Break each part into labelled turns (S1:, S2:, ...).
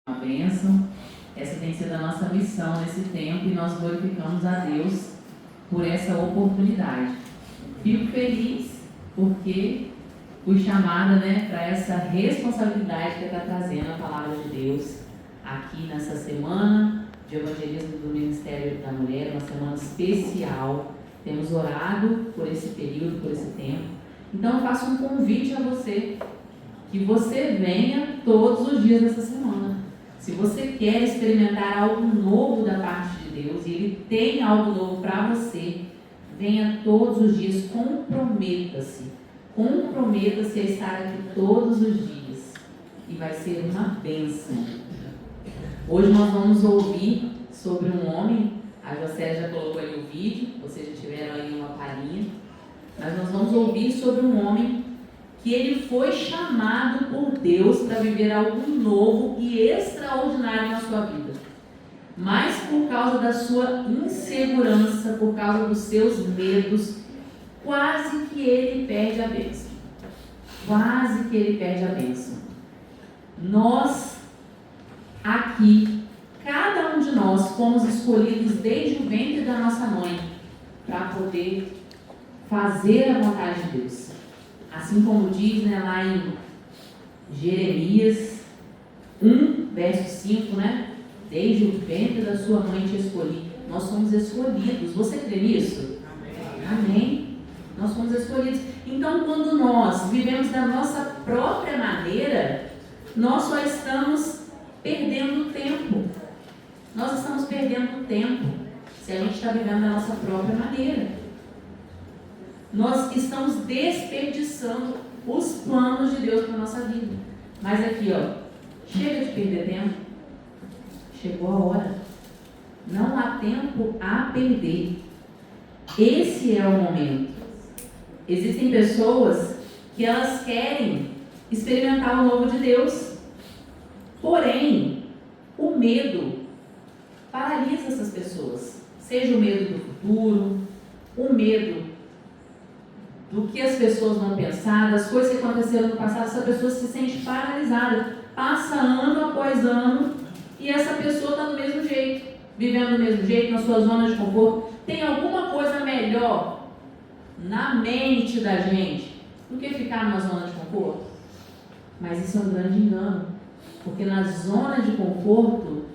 S1: uma bênção. Essa tem sido a nossa missão nesse tempo e nós glorificamos a Deus por essa oportunidade. Fico feliz porque fui chamada, para essa responsabilidade que está trazendo a palavra de Deus aqui nessa semana de evangelismo do Ministério da Mulher, uma semana especial. Temos orado por esse período, por esse tempo. Então eu faço um convite a você, que você venha todos os dias dessa semana. Se você quer experimentar algo novo da parte de Deus, e Ele tem algo novo para você, venha todos os dias, comprometa-se a estar aqui todos os dias, e vai ser uma bênção. Hoje nós vamos ouvir sobre um homem, a Jocélia já colocou aí o vídeo, vocês já tiveram aí uma palhinha, mas nós vamos ouvir sobre um homem que ele foi chamado por Deus para viver algo novo e extraordinário na sua vida. Mas por causa da sua insegurança, por causa dos seus medos, quase que ele perde a bênção. Nós, aqui, cada um de nós, fomos escolhidos desde o ventre da nossa mãe para poder fazer a vontade de Deus. Assim como diz, lá em Jeremias 1, verso 5, desde o ventre da sua mãe te escolhi. Nós somos escolhidos. Você crê nisso? Amém. Nós somos escolhidos. Então, quando nós vivemos da nossa própria maneira, nós só estamos perdendo tempo. Se a gente está vivendo da nossa própria maneira. Nós estamos desperdiçando os planos de Deus para a nossa vida. Mas aqui, chega de perder tempo. Chegou a hora. Não há tempo a perder. Esse é o momento. Existem pessoas que elas querem experimentar o novo de Deus. Porém, o medo paralisa essas pessoas. Seja o medo do futuro, o medo do que as pessoas vão pensar, das coisas que aconteceram no passado. Essa pessoa se sente paralisada. Passa ano após ano e essa pessoa está do mesmo jeito, vivendo do mesmo jeito, na sua zona de conforto. Tem alguma coisa melhor na mente da gente do que ficar numa zona de conforto? Mas isso é um grande engano, porque na zona de conforto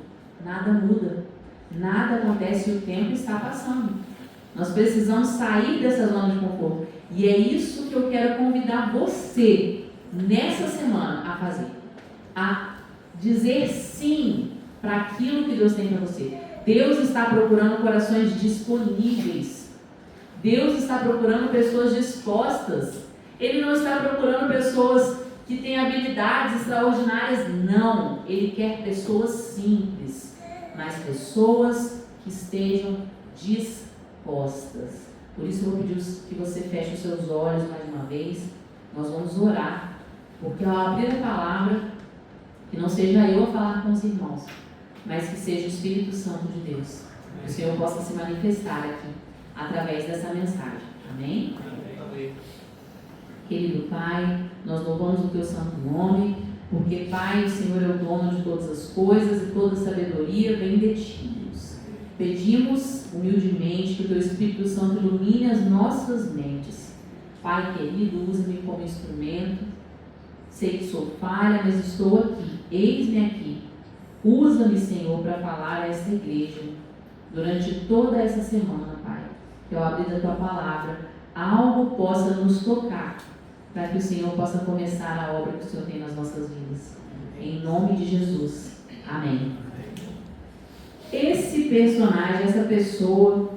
S1: nada muda, nada acontece e o tempo está passando. Nós precisamos sair dessa zona de conforto. E é isso que eu quero convidar você nessa semana a fazer. A dizer sim para aquilo que Deus tem para você. Deus está procurando corações disponíveis. Deus está procurando pessoas dispostas. Ele não está procurando pessoas que têm habilidades extraordinárias. Não. Ele quer pessoas simples, mas pessoas que estejam dispostas. Por isso eu vou pedir que você feche os seus olhos mais uma vez. Nós vamos orar, porque ao abrir a palavra, que não seja eu a falar com os irmãos, mas que seja o Espírito Santo de Deus, que o Senhor possa se manifestar aqui através dessa mensagem. Amém? Amém. Querido Pai, nós louvamos o Teu santo nome, porque Pai, o Senhor é o dono de todas as coisas e toda sabedoria vem de Ti. Pedimos humildemente que o Teu Espírito Santo ilumine as nossas mentes. Pai querido, usa-me como instrumento. Sei que sou falha, mas estou aqui. Eis-me aqui. Usa-me, Senhor, para falar a esta igreja durante toda essa semana, Pai. Que ao abrir a Tua palavra, algo possa nos tocar, para que o Senhor possa começar a obra que o Senhor tem nas nossas vidas. Em nome de Jesus. Amém. Esse personagem, essa pessoa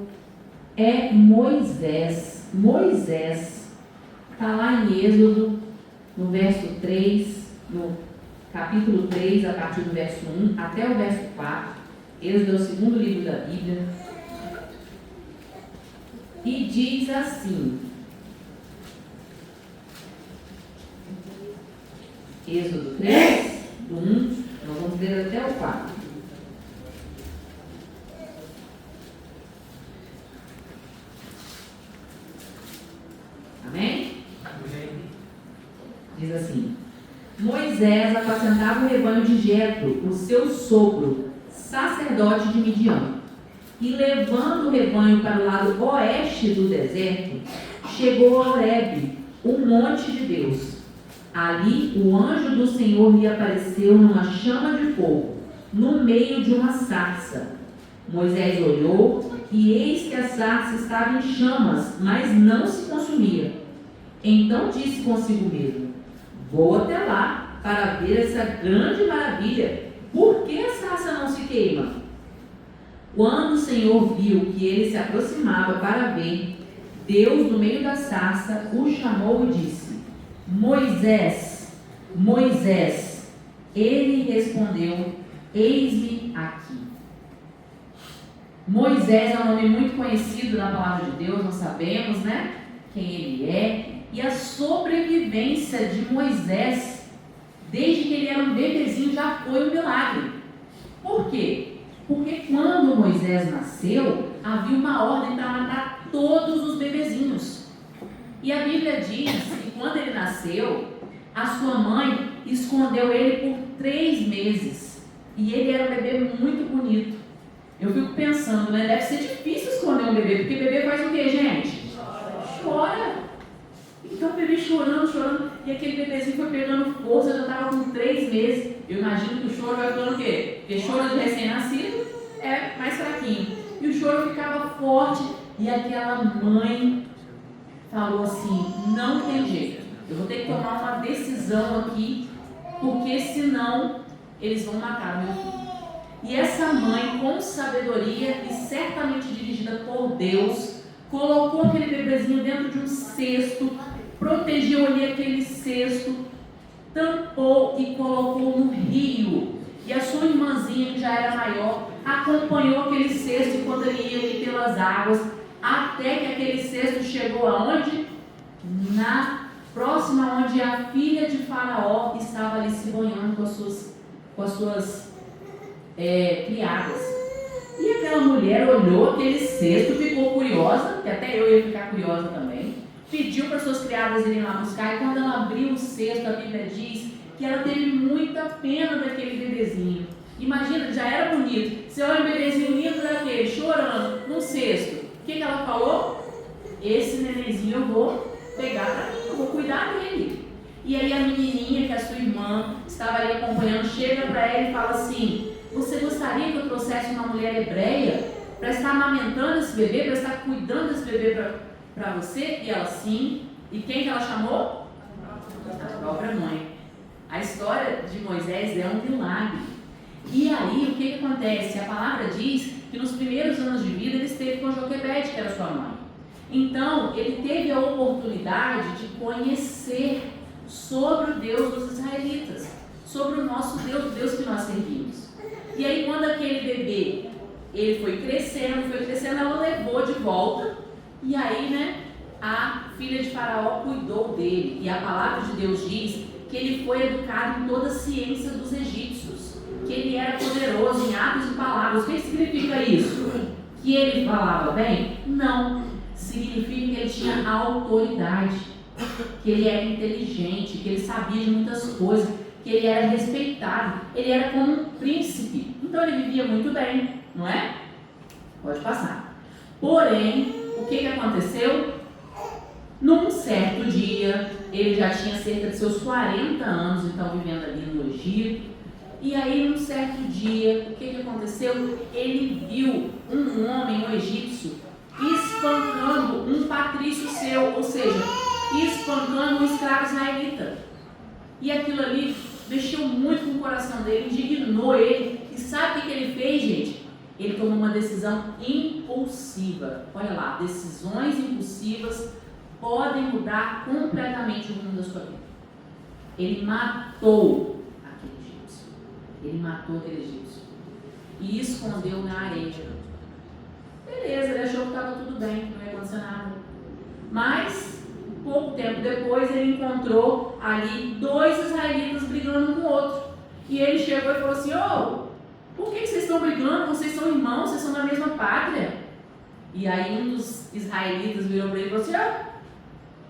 S1: é Moisés. Moisés está lá em Êxodo, no verso 3, no capítulo 3, a partir do verso 1 até o verso 4. Êxodo é o segundo livro da Bíblia. E diz assim, Êxodo 3, do 1, nós vamos ler até o 4. Amém? Diz assim: Moisés Moisés apacentava o rebanho de Jetro, o seu sogro, sacerdote de Midian. E levando o rebanho para o lado oeste do deserto, chegou a Horebe, o monte de Deus. Ali o anjo do Senhor lhe apareceu numa chama de fogo, no meio de uma sarça. Moisés olhou, e eis que a sarça estava em chamas, mas não se consumia. Então disse consigo mesmo: vou até lá para ver essa grande maravilha. Por que a sarça não se queima? Quando o Senhor viu que ele se aproximava para ver, Deus, no meio da sarça, o chamou e disse: Moisés, Moisés. Ele respondeu: eis-me aqui. Moisés é um nome muito conhecido na palavra de Deus, nós sabemos, né? Quem ele é. E a sobrevivência de Moisés, desde que ele era um bebezinho, já foi um milagre. Por quê? Porque quando Moisés nasceu, havia uma ordem para matar todos os bebezinhos. E a Bíblia diz que quando ele nasceu, a sua mãe escondeu ele por 3 meses. E ele era um bebê muito bonito. Eu fico pensando, né? Deve ser difícil esconder um bebê, porque bebê faz o quê, gente? Chora. Então o bebê chorando, chorando, e aquele bebezinho foi pegando força, já estava com 3 meses. Eu imagino que o choro vai ficando o quê? Porque choro de recém-nascido é mais fraquinho. E o choro ficava forte, e aquela mãe falou assim: não tem jeito, eu vou ter que tomar uma decisão aqui, porque senão eles vão matar meu filho. E essa mãe, com sabedoria e certamente dirigida por Deus, colocou aquele bebezinho dentro de um cesto, protegeu ali aquele cesto, tampou e colocou no rio. E a sua irmãzinha, que já era maior, acompanhou aquele cesto enquanto ele ia ali pelas águas, até que aquele cesto chegou aonde? Na próxima onde a filha de Faraó estava ali se banhando com as suas criadas. E aquela mulher olhou aquele cesto, ficou curiosa, que até eu ia ficar curiosa também, pediu para suas criadas irem lá buscar, e quando ela abriu o cesto, a Bíblia diz que ela teve muita pena daquele bebezinho. Imagina, já era bonito, você olha um bebezinho lindo daquele, chorando, num cesto. O que ela falou? Esse nenenzinho eu vou pegar para mim, eu vou cuidar dele. E aí a menininha, que é a sua irmã, estava ali acompanhando, chega para ela e fala assim: você gostaria que eu trouxesse uma mulher hebreia para estar amamentando esse bebê, para estar cuidando desse bebê para você? E ela, sim. E quem que ela chamou? A própria mãe. A história de Moisés é um milagre. E aí, o que acontece? A palavra diz que nos primeiros anos de vida ele esteve com Joquebede, que era sua mãe. Então, ele teve a oportunidade de conhecer sobre o Deus dos israelitas, sobre o nosso Deus, o Deus que nós servimos. E aí, quando aquele bebê, ele foi crescendo, ela levou de volta, e aí, né, a filha de Faraó cuidou dele. E a palavra de Deus diz que ele foi educado em toda a ciência dos egípcios, que ele era poderoso em atos e palavras. O que significa isso? Que ele falava bem? Não. Significa que ele tinha autoridade, que ele era inteligente, que ele sabia de muitas coisas, que ele era respeitado, ele era como um príncipe. Então ele vivia muito bem, não é? Pode passar. Porém, o que aconteceu? Num certo dia, ele já tinha cerca de seus 40 anos, então vivendo ali no Egito. E aí, num certo dia, o que aconteceu? Ele viu um homem, um egípcio, espancando um patrício seu, ou seja, espancando um escravo israelita. E aquilo ali mexeu muito com o coração dele, indignou ele. E sabe o que ele fez, gente? Ele tomou uma decisão impulsiva. Olha lá, decisões impulsivas podem mudar completamente o rumo da sua vida. Ele matou aquele egípcio. Ele matou aquele egípcio. E escondeu na areia. Beleza, ele achou que estava tudo bem, não ia acontecer nada. Mas, pouco tempo depois, ele encontrou ali 2 israelitas brigando um com o outro. E ele chegou e falou assim: por que vocês estão brigando? Vocês são irmãos, vocês são da mesma pátria. E aí um dos israelitas virou para ele e falou assim: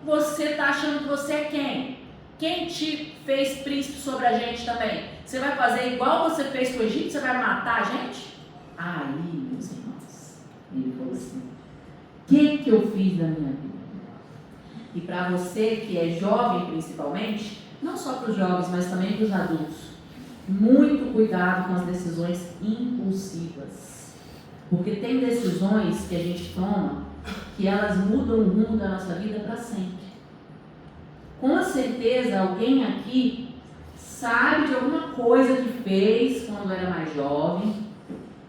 S1: você está achando que você é quem? Quem te fez príncipe sobre a gente também? Você vai fazer igual você fez com o Egito? Você vai matar a gente? Aí, meus irmãos, ele falou assim: o que eu fiz da minha vida? E para você que é jovem principalmente, não só para os jovens, mas também para os adultos, muito cuidado com as decisões impulsivas. Porque tem decisões que a gente toma que elas mudam o rumo da nossa vida para sempre. Com certeza alguém aqui sabe de alguma coisa que fez quando era mais jovem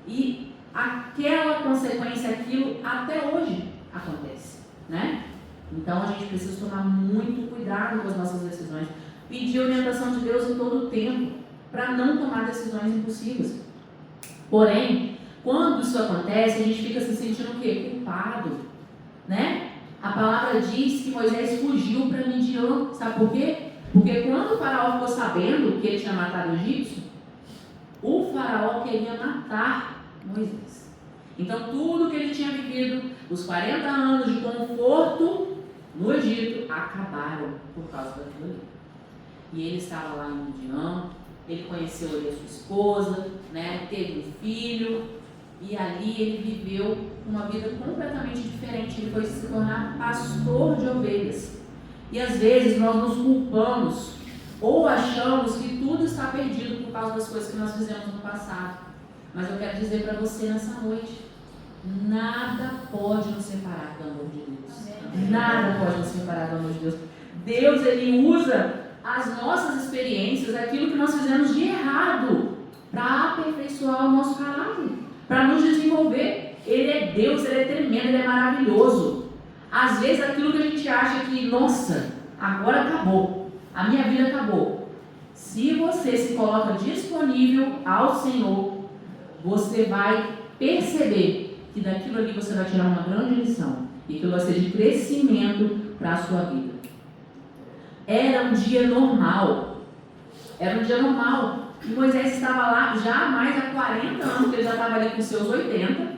S1: e aquela consequência, aquilo até hoje acontece, né? Então a gente precisa tomar muito cuidado com as nossas decisões, pedir orientação de Deus em todo o tempo para não tomar decisões impulsivas. Porém, quando isso acontece, a gente fica se sentindo o quê? Culpado, né? A palavra diz que Moisés fugiu para Midian. Sabe por quê? Porque quando o faraó ficou sabendo que ele tinha matado o egípcio, o faraó queria matar Moisés. Então tudo que ele tinha vivido, os 40 anos de conforto no Egito, acabaram por causa daquilo ali. E ele estava lá em Midian, ele conheceu ali a sua esposa, né? Teve um filho, e ali ele viveu uma vida completamente diferente. Ele foi se tornar pastor de ovelhas. E às vezes nós nos culpamos ou achamos que tudo está perdido por causa das coisas que nós fizemos no passado. Mas eu quero dizer para você nessa noite: nada pode nos separar do amor de Deus. Nada pode nos separar do amor de Deus. Deus, Ele usa as nossas experiências, aquilo que nós fizemos de errado, para aperfeiçoar o nosso caráter, para nos desenvolver. Ele é Deus, Ele é tremendo, Ele é maravilhoso. Às vezes aquilo que a gente acha que, nossa, agora acabou, a minha vida acabou. Se você se coloca disponível ao Senhor, você vai perceber que daquilo ali você vai tirar uma grande lição, e que vai ser de crescimento para a sua vida. Era um dia normal. Era um dia normal. E Moisés estava lá já há mais de 40 anos, que ele já estava ali com seus 80,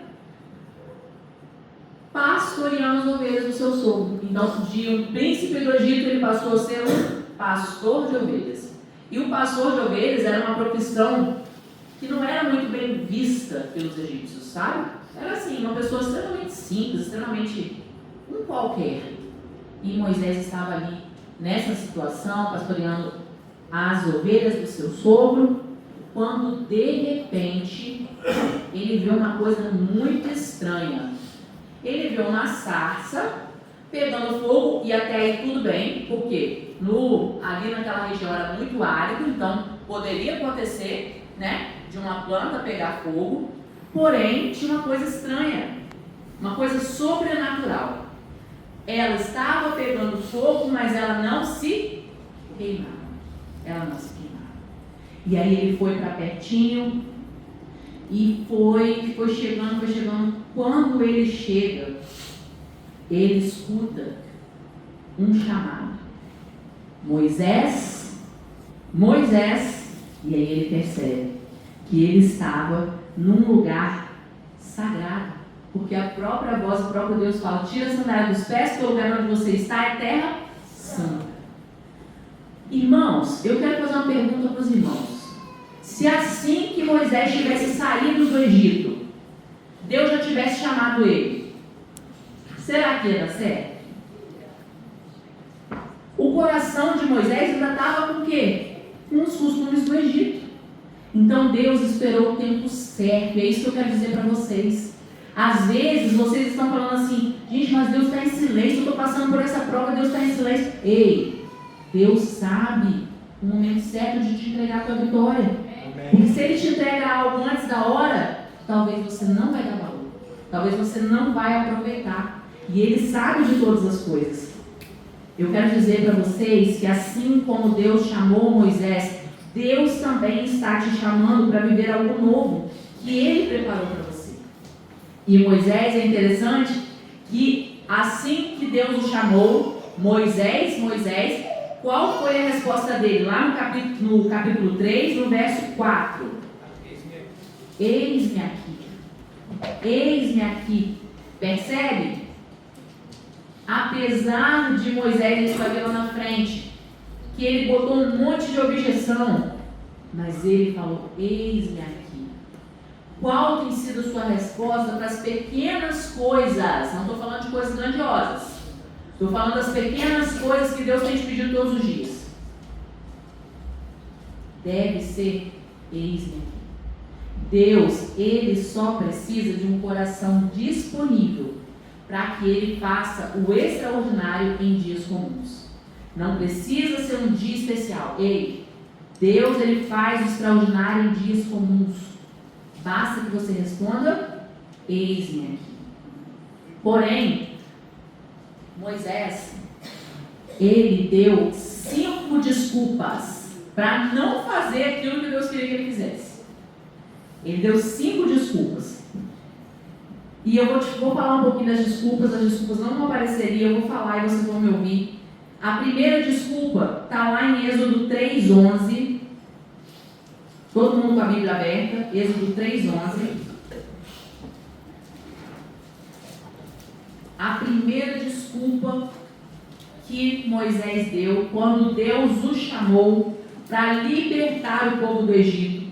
S1: pastoreando as ovelhas do seu sogro. Então, de um príncipe do Egito, ele passou a ser um pastor de ovelhas. E o pastor de ovelhas era uma profissão que não era muito bem vista pelos egípcios, sabe? Era assim, uma pessoa extremamente simples, extremamente um qualquer. E Moisés estava ali nessa situação, pastoreando as ovelhas do seu sogro, quando de repente ele viu uma coisa muito estranha. Ele viu uma sarça pegando fogo, e até aí tudo bem, porque ali naquela região era muito árido, então poderia acontecer, né, de uma planta pegar fogo. Porém, tinha uma coisa estranha, uma coisa sobrenatural. Ela estava pegando fogo, mas ela não se queimava. Ela não se queimava. E aí ele foi para pertinho e foi chegando. Quando ele chega, ele escuta um chamado: Moisés, Moisés. E aí ele percebe que ele estava num lugar sagrado, porque a própria voz, o próprio Deus fala: tira a sandália dos pés, porque o lugar onde você está é terra santa. Irmãos, eu quero fazer uma pergunta para os irmãos. Se assim que Moisés tivesse saído do Egito, Deus já tivesse chamado ele, será que ia dar certo? O coração de Moisés ainda estava com o quê? Com os costumes do Egito. Então Deus esperou o tempo certo. É isso que eu quero dizer para vocês. Às vezes vocês estão falando assim: gente, mas Deus está em silêncio, eu estou passando por essa prova, Deus está em silêncio. Ei, Deus sabe o momento certo de te entregar a tua vitória. Porque se Ele te entrega algo antes da hora, talvez você não vai dar valor, talvez você não vai aproveitar. E Ele sabe de todas as coisas. Eu quero dizer para vocês que assim como Deus chamou Moisés, Deus também está te chamando para viver algo novo que Ele preparou para você. E Moisés, é interessante que assim que Deus o chamou, Moisés, qual foi a resposta dele? Lá no capítulo 3, no verso 4. Eis-me aqui. Eis-me aqui. Percebe? Apesar de Moisés, ele vai ver lá na frente que ele botou um monte de objeção, mas ele falou: eis-me aqui. Qual tem sido a sua resposta para as pequenas coisas? Não estou falando de coisas grandiosas. Estou falando das pequenas coisas que Deus tem te pedido todos os dias. Deve ser: eis-me aqui. Deus, Ele só precisa de um coração disponível para que Ele faça o extraordinário em dias comuns. Não precisa ser um dia especial. Ei, Deus, Ele faz o extraordinário em dias comuns. Basta que você responda: eis-me aqui. Porém, Moisés, ele deu 5 desculpas para não fazer aquilo que Deus queria que ele fizesse. Ele deu 5 desculpas. E eu vou falar um pouquinho das desculpas. As desculpas não apareceriam, eu vou falar e vocês vão me ouvir. A primeira desculpa está lá em Êxodo 3:11. Todo mundo com a Bíblia aberta. Êxodo 3:11. A primeira desculpa que Moisés deu quando Deus o chamou para libertar o povo do Egito.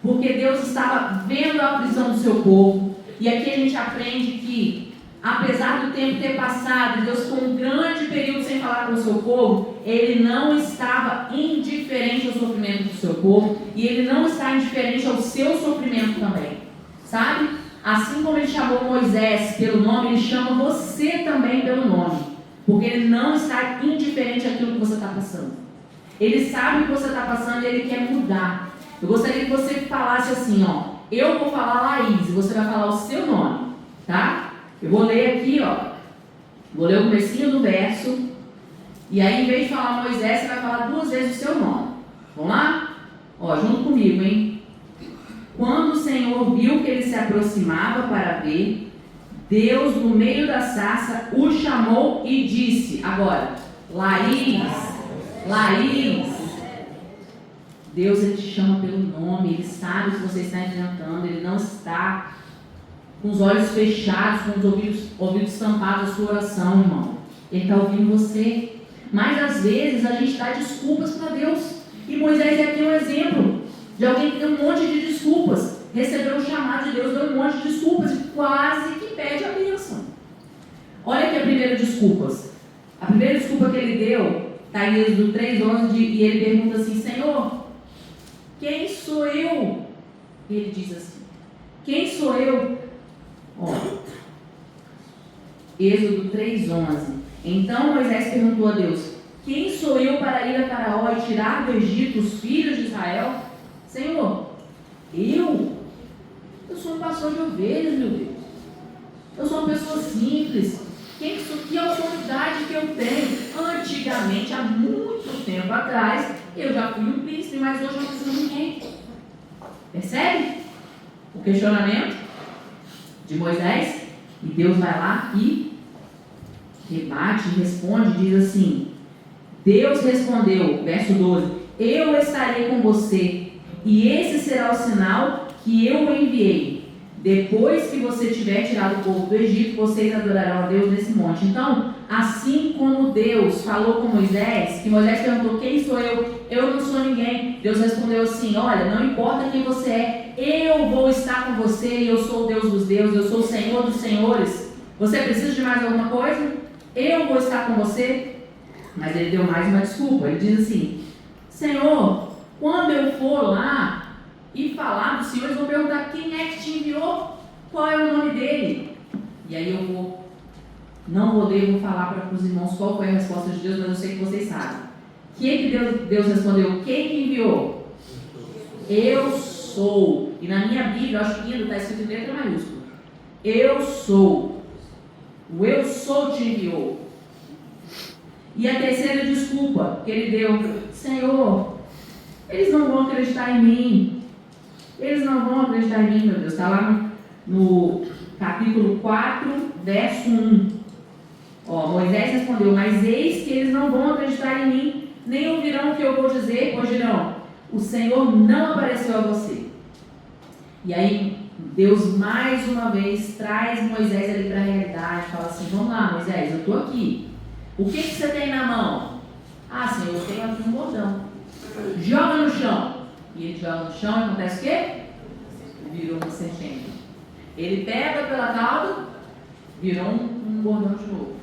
S1: Porque Deus estava vendo a aflição do seu povo. E aqui a gente aprende que, apesar do tempo ter passado, Deus ficou um grande período sem falar com o seu povo, Ele não estava indiferente ao sofrimento do seu povo, e Ele não está indiferente ao seu sofrimento também. Sabe? Assim como Ele chamou Moisés pelo nome, Ele chama você também pelo nome. Porque Ele não está indiferente àquilo que você está passando. Ele sabe o que você está passando e Ele quer mudar. Eu gostaria que você falasse assim, ó: eu vou falar Laís, e você vai falar o seu nome, tá? Eu vou ler aqui, ó. Vou ler o comecinho do verso. E aí, em vez de falar Moisés, você vai falar 2 vezes o seu nome. Vamos lá? Ó, junto comigo, hein? Quando o Senhor viu que ele se aproximava para ver, Deus, no meio da sarça, o chamou e disse: agora, Laís, Laís. Deus, Ele te chama pelo nome, Ele sabe o que você está enfrentando, Ele não está com os olhos fechados, com os ouvidos tampados à sua oração, irmão. Ele está ouvindo você. Mas às vezes a gente dá desculpas para Deus. E Moisés é aqui um exemplo de alguém que deu um monte de desculpas. Recebeu o chamado de Deus, deu um monte de desculpas e quase que pede a bênção. Olha aqui a primeira desculpa. A primeira desculpa que ele deu está em Êxodo 3:11 e ele pergunta assim: Senhor, quem sou eu? Ele diz assim: quem sou eu? Ó, Êxodo 3:11. Então Moisés perguntou a Deus: quem sou eu para ir a Faraó e tirar do Egito os filhos de Israel? Senhor, eu sou um pastor de ovelhas, meu Deus. Eu sou uma pessoa simples. Que autoridade que eu tenho? Antigamente, há muito tempo atrás, eu já fui um príncipe, mas hoje eu não sou ninguém. Percebe o questionamento de Moisés? E Deus vai lá e rebate, responde, diz assim: Deus respondeu, verso 12: eu estarei com você, e esse será o sinal que eu o enviei. Depois que você tiver tirado o povo do Egito, vocês adorarão a Deus nesse monte. Então, assim como Deus falou com Moisés, que Moisés perguntou: quem sou eu? Eu não sou ninguém. Deus respondeu assim: olha, não importa quem você é, eu vou estar com você, e eu sou o Deus dos deuses, eu sou o Senhor dos senhores. Você precisa de mais alguma coisa? Eu vou estar com você. Mas ele deu mais uma desculpa. Ele diz assim: Senhor, quando eu for lá e falar do Senhor, eles vão perguntar: quem é que te enviou? Qual é o nome dele? E aí eu não vou ler, vou falar para os irmãos qual foi a resposta de Deus, mas eu sei que vocês sabem. O que Deus respondeu? Quem que enviou? Eu sou. E na minha Bíblia, eu acho que está escrito em letra maiúscula: eu sou. O eu sou te enviou. E a terceira desculpa que ele deu: Senhor, eles não vão acreditar em mim. Eles não vão acreditar em mim, meu Deus. Está lá no capítulo 4, verso 1. Ó, Moisés respondeu: mas eis que eles não vão acreditar em mim, nem ouvirão o que eu vou dizer, pois dirão: o Senhor não apareceu a você. E aí Deus mais uma vez traz Moisés ali para a realidade. Fala assim: vamos lá, Moisés, eu estou aqui. O que você tem na mão? Ah, Senhor, eu tenho aqui um bordão. Joga no chão. E ele joga no chão e acontece o quê? Virou uma serpente. Ele pega pela cauda, virou um bordão de novo.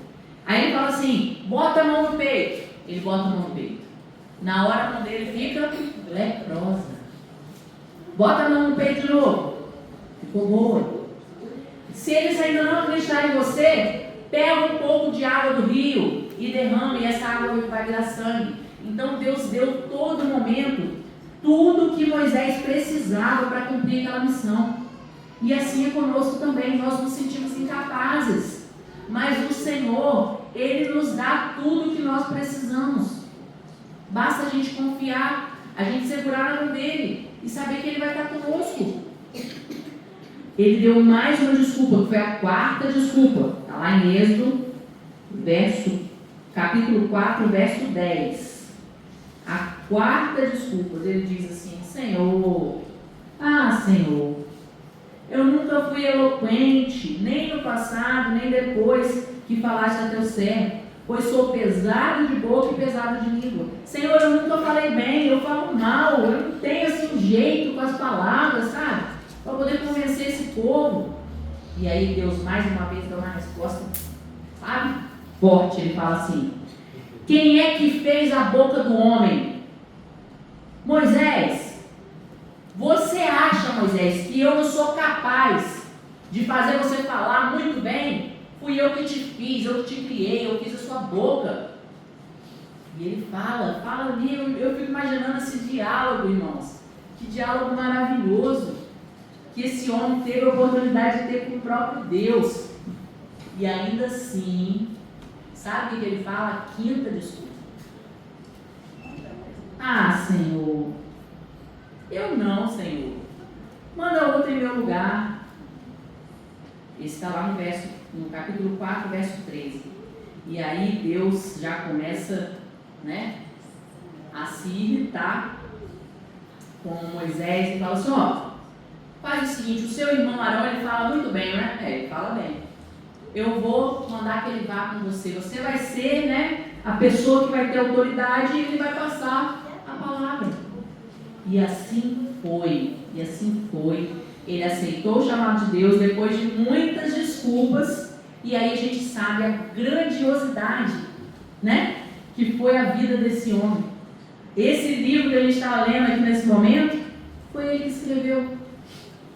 S1: Aí ele fala assim, bota a mão no peito. Ele bota a mão no peito. Na hora a mão dele fica leprosa. Bota a mão no peito de novo. Ficou boa. Se eles ainda não acreditarem em você, pega um pouco de água do rio e derrama, e essa água vai virar sangue. Então Deus deu todo momento tudo que Moisés precisava para cumprir aquela missão. E assim é conosco também. Nós nos sentimos incapazes, mas o Senhor, Ele nos dá tudo que nós precisamos. Basta a gente confiar, a gente segurar na mão dele e saber que Ele vai estar conosco. Ele deu mais uma desculpa, que foi a quarta desculpa. Está lá em Êxodo, capítulo 4, verso 10. A quarta desculpa, ele diz assim, Senhor, eu nunca fui eloquente, nem no passado, nem depois que falaste a teu servo, pois sou pesado de boca e pesado de língua. Senhor, eu nunca falei bem, eu falo mal, eu não tenho assim um jeito com as palavras, sabe? Para poder convencer esse povo. E aí Deus mais uma vez dá uma resposta, sabe? Forte, ele fala assim, quem é que fez a boca do homem? Moisés. Você acha, Moisés, que eu não sou capaz de fazer você falar muito bem? Fui eu que te fiz, eu que te criei, eu fiz a sua boca. E ele fala ali, eu fico imaginando esse diálogo, irmãos. Que diálogo maravilhoso que esse homem teve a oportunidade de ter com o próprio Deus. E ainda assim, sabe o que ele fala? A quinta desculpa. Senhor, eu não, Senhor. Manda outro em meu lugar. Esse está lá no capítulo 4, verso 13. E aí Deus já começa, a se irritar com Moisés e fala assim, faz o seguinte, o seu irmão Arão, ele fala muito bem, né? Ele fala bem. Eu vou mandar que ele vá com você. Você vai ser, a pessoa que vai ter autoridade e ele vai passar a palavra. E assim foi. Ele aceitou o chamado de Deus depois de muitas desculpas. E aí a gente sabe a grandiosidade, que foi a vida desse homem. Esse livro que a gente estava lendo aqui nesse momento, foi ele que escreveu.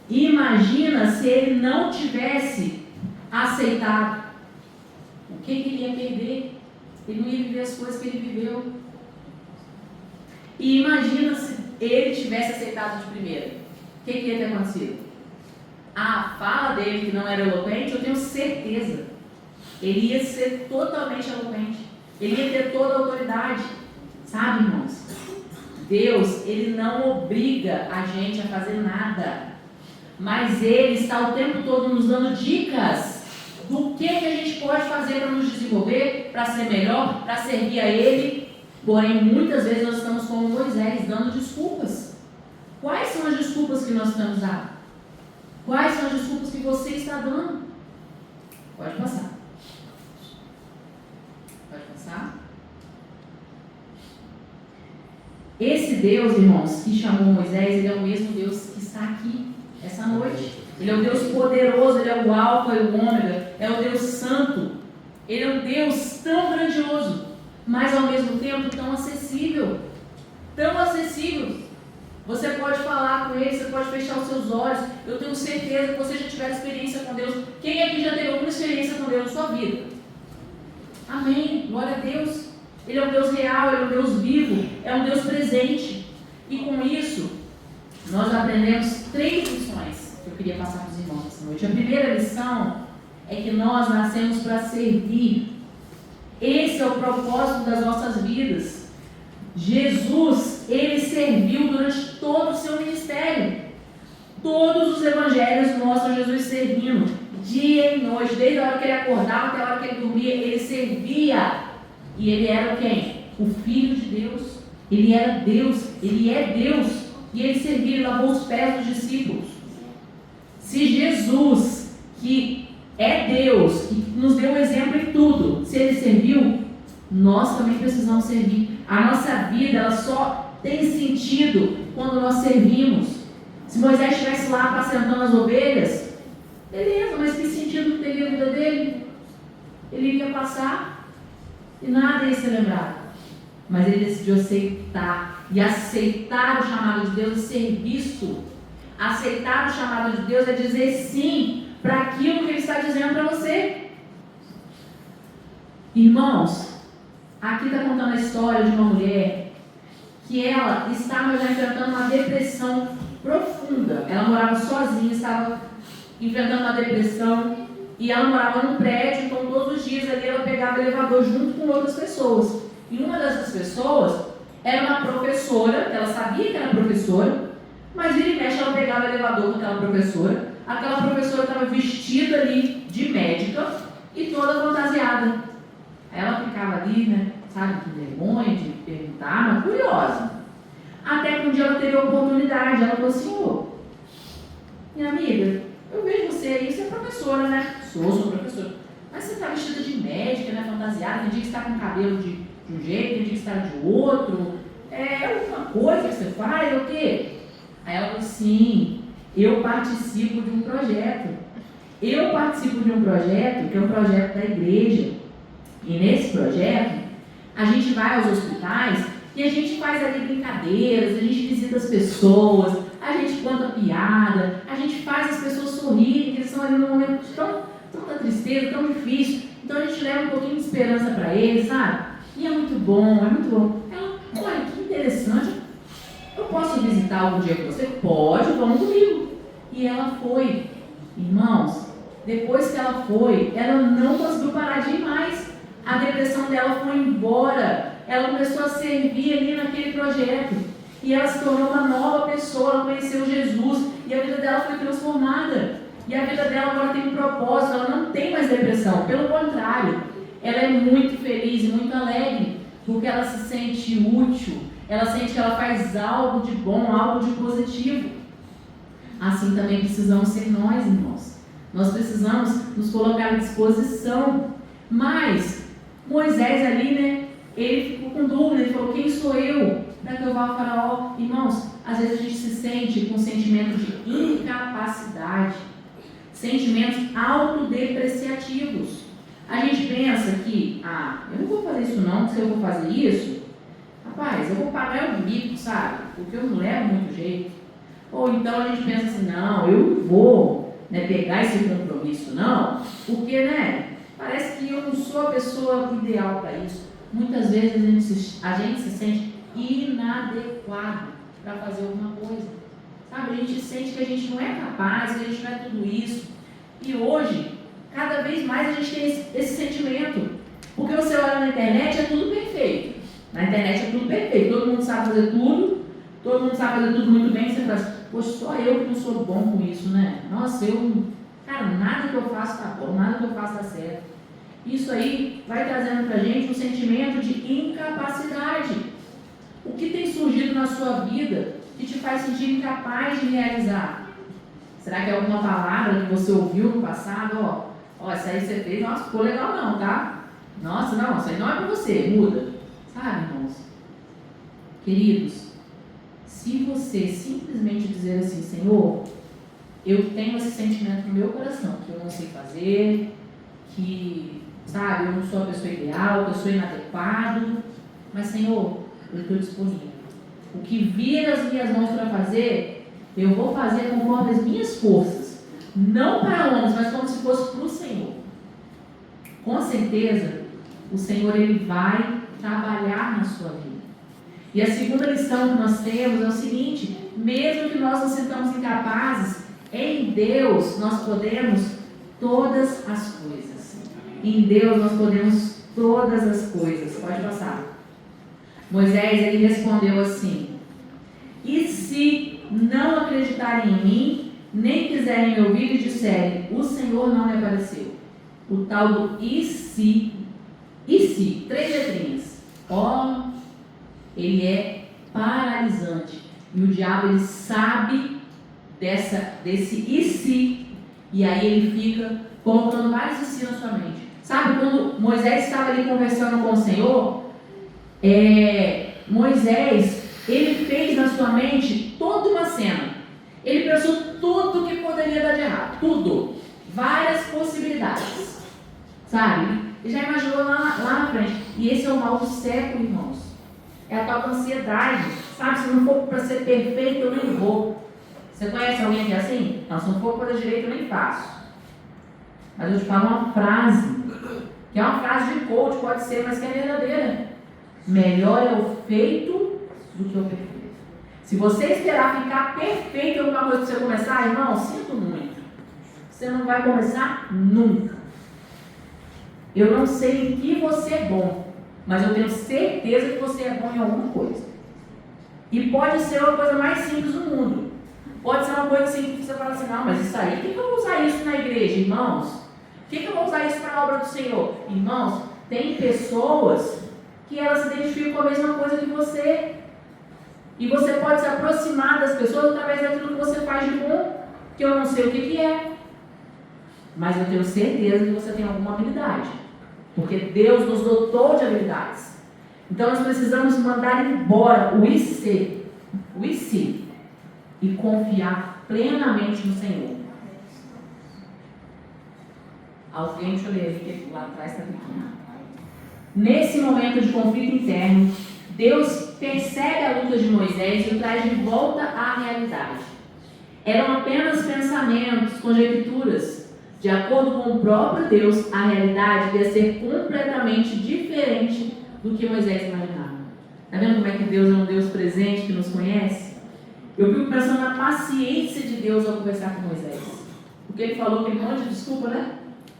S1: Imagina se ele não tivesse aceitado. O que ele ia perder? Ele não ia viver as coisas que ele viveu. E imagina se ele tivesse aceitado de primeira. O que ia ter acontecido? A fala dele, que não era eloquente, eu tenho certeza. Ele ia ser totalmente eloquente. Ele ia ter toda a autoridade. Sabe, irmãos? Deus, Ele não obriga a gente a fazer nada. Mas Ele está o tempo todo nos dando dicas do que a gente pode fazer para nos desenvolver, para ser melhor, para servir a Ele. Porém, muitas vezes nós estamos como Moisés, dando desculpas. Quais são as desculpas que nós estamos dando? Quais são as desculpas que você está dando? Pode passar. Pode passar. Esse Deus, irmãos, que chamou Moisés, Ele é o mesmo Deus que está aqui essa noite. Ele é o Deus poderoso, Ele é o Alfa e o Ômega, é o Deus Santo. Ele é um Deus tão grandioso, mas ao mesmo tempo tão acessível. Tão acessível. Você pode falar com Ele, você pode fechar os seus olhos. Eu tenho certeza que você já tiver experiência com Deus. Quem aqui já teve alguma experiência com Deus na sua vida? Amém, glória a Deus. Ele é um Deus real, Ele é um Deus vivo, é um Deus presente. E com isso, nós aprendemos 3 lições que eu queria passar para os irmãos essa noite. A primeira lição é que nós nascemos para servir. Esse é o propósito das nossas vidas. Jesus, Ele serviu durante todo o seu ministério. Todos os evangelhos mostram Jesus servindo, dia e noite, desde a hora que Ele acordava até a hora que Ele dormia, Ele servia. E Ele era quem? O Filho de Deus. Ele era Deus, Ele é Deus. E Ele servia, Ele lavou os pés dos discípulos. Se Jesus, que é Deus, que nos deu um exemplo em tudo, se Ele serviu, nós também precisamos servir. A nossa vida, ela só tem sentido quando nós servimos. Se Moisés estivesse lá apacentando as ovelhas, beleza, mas que sentido teria a vida dele? Ele iria passar e nada ia ser lembrado. Mas ele decidiu aceitar. E aceitar o chamado de Deus é ser visto. Aceitar o chamado de Deus é dizer sim para aquilo que Ele está dizendo para você. Irmãos, aqui está contando a história de uma mulher que ela estava já enfrentando uma depressão profunda. Ela morava sozinha, estava enfrentando uma depressão e ela morava num prédio, então todos os dias ali ela pegava o elevador junto com outras pessoas. E uma dessas pessoas era uma professora, ela sabia que era professora, mas vira e mexe ela pegava o elevador com aquela professora estava vestida ali de médica e toda fantasiada. Aí ela ficava ali, né, sabe, com vergonha de perguntar, mas curiosa. Até que um dia ela teve a oportunidade, ela falou assim: ô, minha amiga, eu vejo você aí, você é professora, né? Sou professora. Mas você está vestida de médica, né, fantasiada, tem dia que você está com o cabelo de um jeito, tem dia que você está de outro. É alguma coisa que você faz, é o quê? Aí ela falou: sim, eu participo de um projeto. Eu participo de um projeto que é um projeto da igreja. E nesse projeto, a gente vai aos hospitais e a gente faz ali brincadeiras, a gente visita as pessoas, a gente conta piada, a gente faz as pessoas sorrirem, que eles estão ali num momento de tanta tristeza, tão difícil. Então a gente leva um pouquinho de esperança para eles, sabe? E é muito bom, é muito bom. Ela, olha, que interessante. Eu posso visitar algum dia com você? Pode, vamos comigo. E ela foi. Irmãos, depois que ela foi, ela não conseguiu parar de ir mais. A depressão dela foi embora. Ela começou a servir ali naquele projeto. E ela se tornou uma nova pessoa, ela conheceu Jesus. E a vida dela foi transformada. E a vida dela agora tem um propósito, ela não tem mais depressão. Pelo contrário, ela é muito feliz e muito alegre. Porque ela se sente útil. Ela sente que ela faz algo de bom, algo de positivo. Assim também precisamos ser nós, irmãos. Nós precisamos nos colocar à disposição. Mas Moisés ali, né, ele ficou com dúvida, ele falou: quem sou eu para que eu vá ao faraó? Irmãos, às vezes a gente se sente com sentimento de incapacidade, sentimentos autodepreciativos. A gente pensa que, eu não vou fazer isso não, porque se eu vou fazer isso, rapaz, eu vou pagar o bico, sabe? Porque eu não levo muito jeito. Ou então a gente pensa assim: não, eu não vou, né, pegar esse compromisso não, porque, né, parece que eu não sou a pessoa ideal para isso. Muitas vezes a gente se sente inadequado para fazer alguma coisa. Sabe? A gente sente que a gente não é capaz, que a gente não é tudo isso. E hoje, cada vez mais a gente tem esse sentimento. Porque você olha na internet, é tudo perfeito. Na internet é tudo perfeito. Todo mundo sabe fazer tudo. Todo mundo sabe fazer tudo muito bem. Você fala assim: poxa, só eu que não sou bom com isso, né? Nossa, cara, nada que eu faço tá bom, nada que eu faço tá certo. Isso aí vai trazendo pra gente um sentimento de incapacidade. O que tem surgido na sua vida que te faz sentir incapaz de realizar? Será que é alguma palavra que você ouviu no passado? Ó, essa aí você fez, nossa, ficou legal não, tá? Nossa, não, isso aí não é pra você, muda. Sabe, irmãos? Queridos, se você simplesmente dizer assim: Senhor, eu tenho esse sentimento no meu coração, que eu não sei fazer, que, sabe, eu não sou a pessoa ideal, que eu sou inadequado, mas, Senhor, eu estou disponível. O que vir nas minhas mãos para fazer, eu vou fazer conforme as minhas forças, não para homens, mas como se fosse para o Senhor. Com certeza, o Senhor, Ele vai trabalhar na sua vida. E a segunda lição que nós temos é o seguinte: mesmo que nós nos sintamos incapazes, em Deus nós podemos todas as coisas. Em Deus nós podemos todas as coisas. Pode passar. Moisés, ele respondeu assim: e se não acreditarem em mim, nem quiserem me ouvir e disserem: o Senhor não me apareceu? O tal do e se, 3 letrinhas. Ele é paralisante. E o diabo, ele sabe desse e se, e aí ele fica colocando vários e se na sua mente. Sabe, quando Moisés estava ali conversando com o Senhor, Moisés, ele fez na sua mente toda uma cena. Ele pensou tudo que poderia dar de errado, tudo, várias possibilidades, sabe? Ele já imaginou lá na frente. E esse é o mal do século, irmãos. É a tal da ansiedade, sabe? Se não for para ser perfeito, eu nem vou. Você conhece alguém que é assim? Não, se não for para dar direito, eu nem faço. Mas eu te falo uma frase, que é uma frase de coach, pode ser, mas que é verdadeira. Melhor é o feito do que o perfeito. Se você esperar ficar perfeito em alguma coisa para você começar, irmão, sinto muito. Você não vai começar nunca. Eu não sei em que você é bom, mas eu tenho certeza que você é bom em alguma coisa. E pode ser uma coisa mais simples do mundo. Pode ser uma coisa assim que você fala assim, não, mas isso aí, o que eu vou usar isso na igreja, irmãos? O que eu vou usar isso para a obra do Senhor? Irmãos, tem pessoas que elas se identificam com a mesma coisa que você. E você pode se aproximar das pessoas através daquilo que você faz de bom, que eu não sei o que é. Mas eu tenho certeza que você tem alguma habilidade. Porque Deus nos dotou de habilidades. Então nós precisamos mandar embora o IC, e confiar plenamente no Senhor. Alguém, deixa eu ler aqui, que lá atrás está pequeno. Nesse momento de conflito interno, Deus percebe a luta de Moisés e o traz de volta à realidade. Eram apenas pensamentos, conjecturas. De acordo com o próprio Deus, a realidade ia ser completamente diferente do que Moisés imaginava. Está vendo como é que Deus é um Deus presente que nos conhece? Eu fico pensando na paciência de Deus ao conversar com Moisés. Porque ele falou aquele monte de desculpa, né?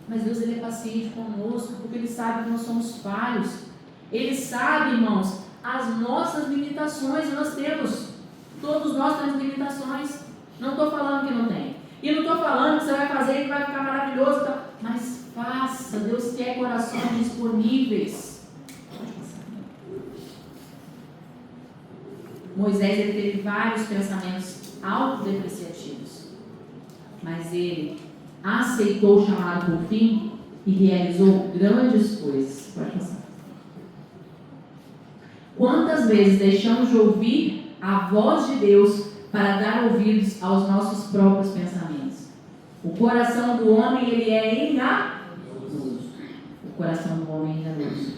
S1: Mas Deus, ele é paciente conosco, porque ele sabe que nós somos falhos. Ele sabe, irmãos, as nossas limitações. Nós temos, todos nós temos limitações. Não estou falando que não tem. E não estou falando que você vai fazer e que vai ficar maravilhoso. Tá? Mas faça, Deus quer corações disponíveis. Moisés, ele teve vários pensamentos autodepreciativos. Mas ele aceitou o chamado por fim e realizou grandes coisas. Pode passar. Quantas vezes deixamos de ouvir a voz de Deus para dar ouvidos aos nossos próprios pensamentos? O coração do homem, ele é enganoso. O coração do homem é enganoso.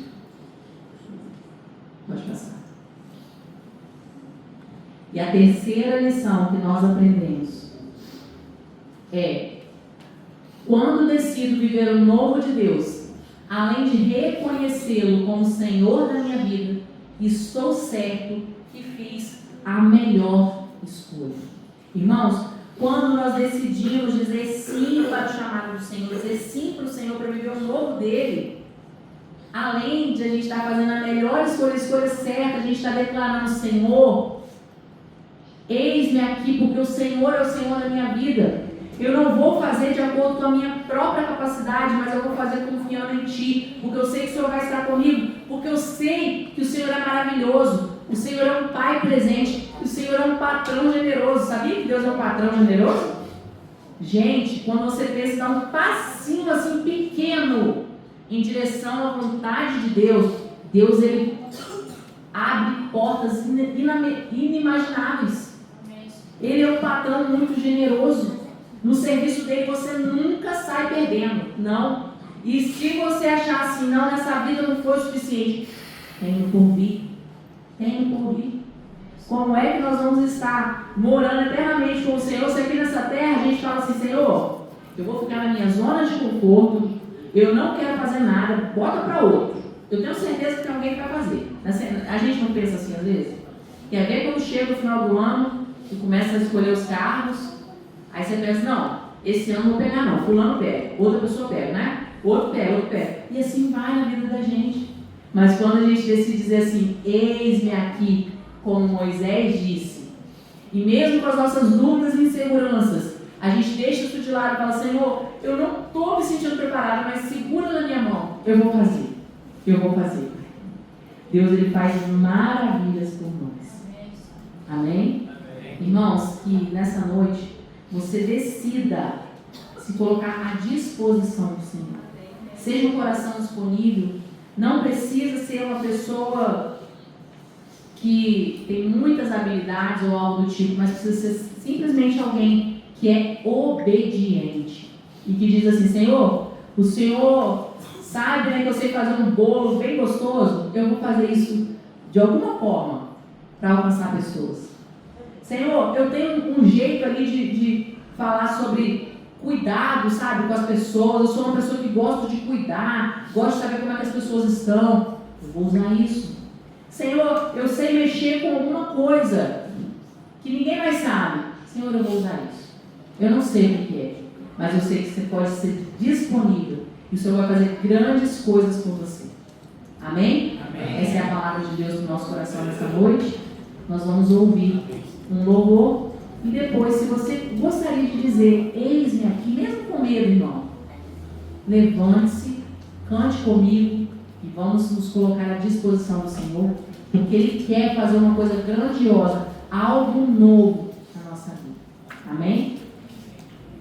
S1: Pode passar. E a terceira lição que nós aprendemos é: quando decido viver o novo de Deus, além de reconhecê-lo como Senhor da minha vida, estou certo que fiz a melhor escolha. Irmãos, quando nós decidimos dizer sim para o chamado do Senhor, dizer sim para o Senhor para viver o novo dele, além de a gente estar fazendo a melhor escolha, a escolha certa, a gente está declarando: Senhor, eis-me aqui, porque o Senhor é o Senhor da minha vida. Eu não vou fazer de acordo com a minha própria capacidade, mas eu vou fazer confiando em Ti, porque eu sei que o Senhor vai estar comigo, porque eu sei que o Senhor é maravilhoso, o Senhor é um Pai presente, o Senhor é um patrão generoso. Sabia que Deus é um patrão generoso? Gente, quando você pensa em dar um passinho assim pequeno em direção à vontade de Deus, Deus, ele abre portas inimagináveis. Ele é um patrão muito generoso. No serviço dele você nunca sai perdendo, não. E se você achar assim, não, nessa vida não foi o suficiente, tenho por vir. Como é que nós vamos estar morando eternamente com o Senhor se aqui nessa terra a gente fala assim: Senhor, eu vou ficar na minha zona de conforto, eu não quero fazer nada, bota para outro. Eu tenho certeza que tem alguém que vai fazer. A gente não pensa assim às vezes? Quer ver quando chega o final do ano e começa a escolher os carros? Aí você pensa: não, esse ano não vou pegar não, fulano pega, outra pessoa pega, né? Outro pega. E assim vai na vida da gente. Mas quando a gente decide dizer assim: eis-me aqui, como Moisés disse, e mesmo com as nossas dúvidas e inseguranças, a gente deixa isso de lado e fala: Senhor, eu não estou me sentindo preparado, mas segura na minha mão, eu vou fazer. Deus, ele faz maravilhas por nós. Amém? Irmãos, que nessa noite você decida se colocar à disposição do Senhor. Seja um coração disponível. Não precisa ser uma pessoa que tem muitas habilidades ou algo do tipo, mas precisa ser simplesmente alguém que é obediente e que diz assim: Senhor, o Senhor sabe, né, que eu sei fazer um bolo bem gostoso, eu vou fazer isso de alguma forma para alcançar pessoas. Senhor, eu tenho um jeito ali de falar sobre cuidado, sabe, com as pessoas. Eu sou uma pessoa que gosta de cuidar, gosto de saber como é que as pessoas estão. Eu vou usar isso. Senhor, eu sei mexer com alguma coisa que ninguém mais sabe. Senhor, eu vou usar isso. Eu não sei o que é, mas eu sei que você pode ser disponível e o Senhor vai fazer grandes coisas por você. Amém?
S2: Amém.
S1: Essa é a palavra de Deus no nosso coração nessa noite. Nós vamos ouvir um louvor e depois, se você gostaria de dizer: eis-me aqui, mesmo com medo, irmão, levante-se, cante comigo e vamos nos colocar à disposição do Senhor, porque Ele quer fazer uma coisa grandiosa, algo novo na nossa vida. Amém?